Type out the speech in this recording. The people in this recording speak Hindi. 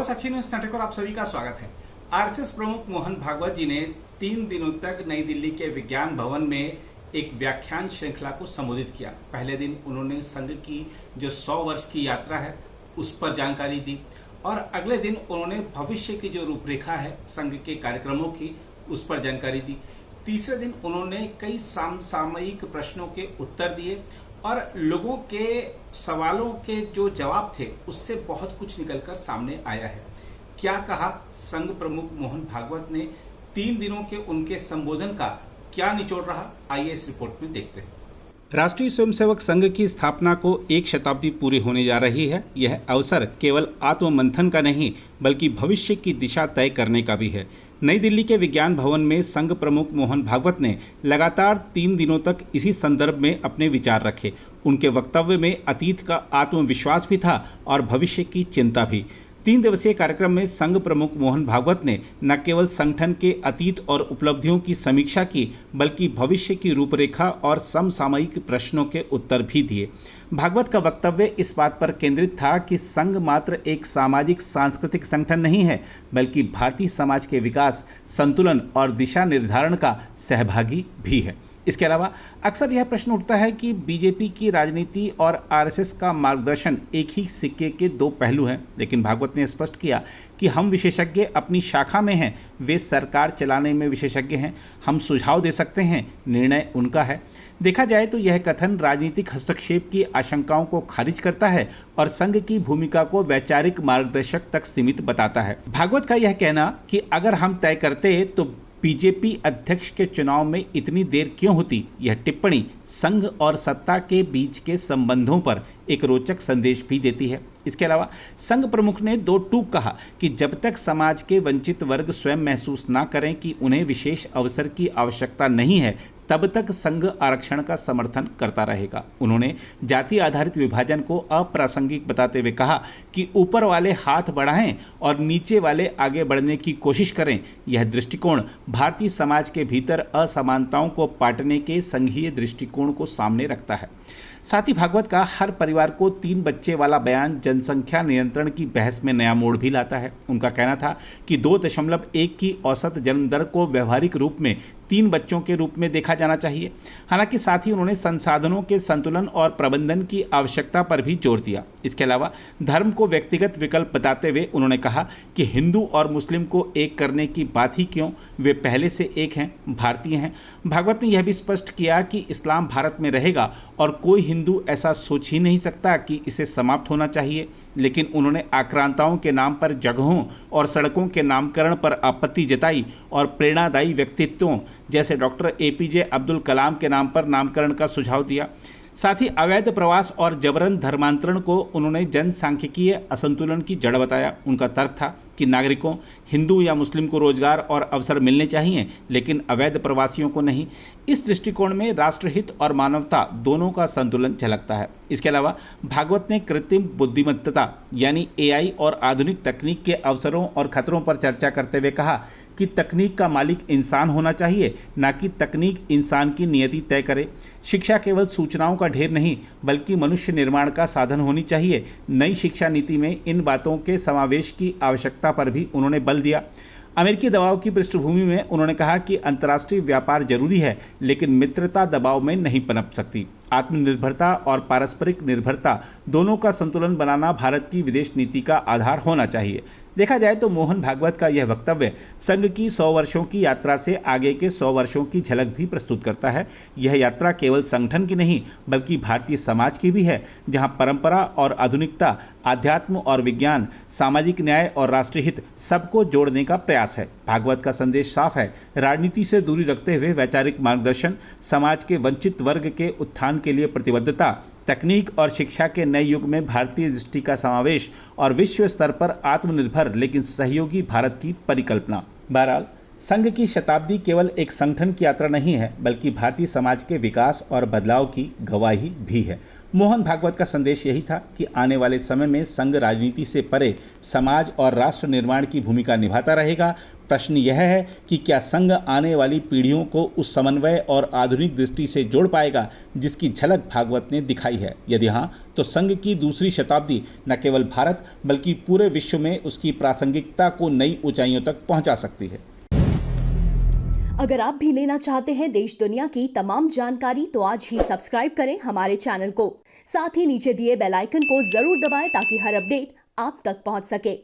साक्षी न्यूज नाटक और आप सभी का स्वागत है। आरएसएस प्रमुख मोहन भागवत जी ने 3 दिनों तक नई दिल्ली के विज्ञान भवन में एक व्याख्यान श्रृंखला को संबोधित किया। पहले दिन उन्होंने संघ की जो 100 वर्ष की यात्रा है उस पर जानकारी दी और अगले दिन उन्होंने भविष्य की जो रूपरेखा है संघ के कार्यक्रमों की उस पर जानकारी दी। तीसरे दिन उन्होंने कई सामयिक प्रश्नों के उत्तर दिए और लोगों के सवालों के जो जवाब थे उससे बहुत कुछ निकलकर सामने आया है। क्या कहा संघ प्रमुख मोहन भागवत ने? 3 दिनों के उनके संबोधन का क्या निचोड़ रहा, आइए इस रिपोर्ट में देखते हैं। राष्ट्रीय स्वयंसेवक संघ की स्थापना को 1 शताब्दी पूरी होने जा रही है। यह अवसर केवल आत्ममंथन का नहीं बल्कि भविष्य की दिशा तय करने का भी है। नई दिल्ली के विज्ञान भवन में संघ प्रमुख मोहन भागवत ने लगातार 3 दिनों तक इसी संदर्भ में अपने विचार रखे। उनके वक्तव्य में अतीत का आत्मविश्वास भी था और भविष्य की चिंता भी। 3 दिवसीय कार्यक्रम में संघ प्रमुख मोहन भागवत ने न केवल संगठन के अतीत और उपलब्धियों की समीक्षा की बल्कि भविष्य की रूपरेखा और समसामयिक प्रश्नों के उत्तर भी दिए। भागवत का वक्तव्य इस बात पर केंद्रित था कि संघ मात्र एक सामाजिक सांस्कृतिक संगठन नहीं है बल्कि भारतीय समाज के विकास, संतुलन और दिशा निर्धारण का सहभागी भी है। इसके अलावा अक्सर यह प्रश्न उठता है कि बीजेपी की राजनीति और आरएसएस का मार्गदर्शन एक ही सिक्के के 2 पहलू हैं, लेकिन भागवत ने स्पष्ट किया कि हम विशेषज्ञ अपनी शाखा में हैं, वे सरकार चलाने में विशेषज्ञ हैं। हम सुझाव दे सकते हैं, निर्णय उनका है। देखा जाए तो यह कथन राजनीतिक हस्तक्षेप की आशंकाओं को खारिज करता है और संघ की भूमिका को वैचारिक मार्गदर्शक तक सीमित बताता है। भागवत का यह कहना कि अगर हम तय करते तो बीजेपी अध्यक्ष के चुनाव में इतनी देर क्यों होती, यह टिप्पणी संघ और सत्ता के बीच के संबंधों पर एक रोचक संदेश भी देती है। इसके अलावा संघ प्रमुख ने 2 टूक कहा कि जब तक समाज के वंचित वर्ग स्वयं महसूस ना करें कि उन्हें विशेष अवसर की आवश्यकता नहीं है तब तक संघ आरक्षण का समर्थन करता रहेगा। उन्होंने जाति आधारित विभाजन को अप्रासंगिक बताते हुए कहा कि ऊपर वाले हाथ बढ़ाएं और नीचे वाले आगे बढ़ने की कोशिश करें। यह दृष्टिकोण भारतीय समाज के भीतर असमानताओं को पाटने के संघीय दृष्टिकोण को सामने रखता है। साथ ही भागवत का हर परिवार को 3 बच्चे वाला बयान जनसंख्या नियंत्रण की बहस में नया मोड़ भी लाता है। उनका कहना था कि 2.1 की औसत जन्म दर को व्यवहारिक रूप में 3 बच्चों के रूप में देखा जाना चाहिए। हालांकि साथ ही उन्होंने संसाधनों के संतुलन और प्रबंधन की आवश्यकता पर भी जोर दिया। इसके अलावा धर्म को व्यक्तिगत विकल्प बताते हुए उन्होंने कहा कि हिंदू और मुस्लिम को एक करने की बात ही क्यों, वे पहले से एक हैं, भारतीय हैं। भागवत ने यह भी स्पष्ट किया कि इस्लाम भारत में रहेगा और कोई हिंदू ऐसा सोच ही नहीं सकता कि इसे समाप्त होना चाहिए। लेकिन उन्होंने आक्रांताओं के नाम पर जगहों और सड़कों के नामकरण पर आपत्ति जताई और प्रेरणादायी व्यक्तित्वों जैसे डॉक्टर एपीजे अब्दुल कलाम के नाम पर नामकरण का सुझाव दिया। साथ ही अवैध प्रवास और जबरन धर्मांतरण को उन्होंने जनसांख्यिकीय असंतुलन की जड़ बताया। उनका तर्क था कि नागरिकों, हिंदू या मुस्लिम को रोजगार और अवसर मिलने चाहिए लेकिन अवैध प्रवासियों को नहीं। इस दृष्टिकोण में राष्ट्रहित और मानवता दोनों का संतुलन झलकता है। इसके अलावा भागवत ने कृत्रिम बुद्धिमत्ता यानी एआई और आधुनिक तकनीक के अवसरों और खतरों पर चर्चा करते हुए कहा कि तकनीक का मालिक इंसान होना चाहिए, न कि तकनीक इंसान की नियति तय करे। शिक्षा केवल सूचनाओं का ढेर नहीं बल्कि मनुष्य निर्माण का साधन होनी चाहिए। नई शिक्षा नीति में इन बातों के समावेश की आवश्यकता पर भी उन्होंने बल दिया। अमेरिकी दबाव की पृष्ठभूमि में उन्होंने कहा कि अंतर्राष्ट्रीय व्यापार जरूरी है लेकिन मित्रता दबाव में नहीं पनप सकती। आत्मनिर्भरता और पारस्परिक निर्भरता दोनों का संतुलन बनाना भारत की विदेश नीति का आधार होना चाहिए। देखा जाए तो मोहन भागवत का यह वक्तव्य संघ की 100 वर्षों की यात्रा से आगे के 100 वर्षों की झलक भी प्रस्तुत करता है। यह यात्रा केवल संगठन की नहीं बल्कि भारतीय समाज की भी है, जहां परंपरा और आधुनिकता, आध्यात्म और विज्ञान, सामाजिक न्याय और राष्ट्रहित सबको जोड़ने का प्रयास है। भागवत का संदेश साफ है, राजनीति से दूरी रखते हुए वैचारिक मार्गदर्शन, समाज के वंचित वर्ग के उत्थान के लिए प्रतिबद्धता, तकनीक और शिक्षा के नए युग में भारतीय दृष्टि का समावेश और विश्व स्तर पर आत्मनिर्भर लेकिन सहयोगी भारत की परिकल्पना। बहरहाल संघ की शताब्दी केवल एक संगठन की यात्रा नहीं है, बल्कि भारतीय समाज के विकास और बदलाव की गवाही भी है। मोहन भागवत का संदेश यही था कि आने वाले समय में संघ राजनीति से परे समाज और राष्ट्र निर्माण की भूमिका निभाता रहेगा। प्रश्न यह है कि क्या संघ आने वाली पीढ़ियों को उस समन्वय और आधुनिक दृष्टि से जोड़ पाएगा जिसकी झलक भागवत ने दिखाई है। यदि हाँ, तो संघ की दूसरी शताब्दी न केवल भारत बल्कि पूरे विश्व में उसकी प्रासंगिकता को नई ऊंचाइयों तक पहुंचा सकती है। अगर आप भी लेना चाहते हैं देश दुनिया की तमाम जानकारी तो आज ही सब्सक्राइब करें हमारे चैनल को। साथ ही नीचे दिए बेल आइकन को जरूर दबाएं ताकि हर अपडेट आप तक पहुंच सके।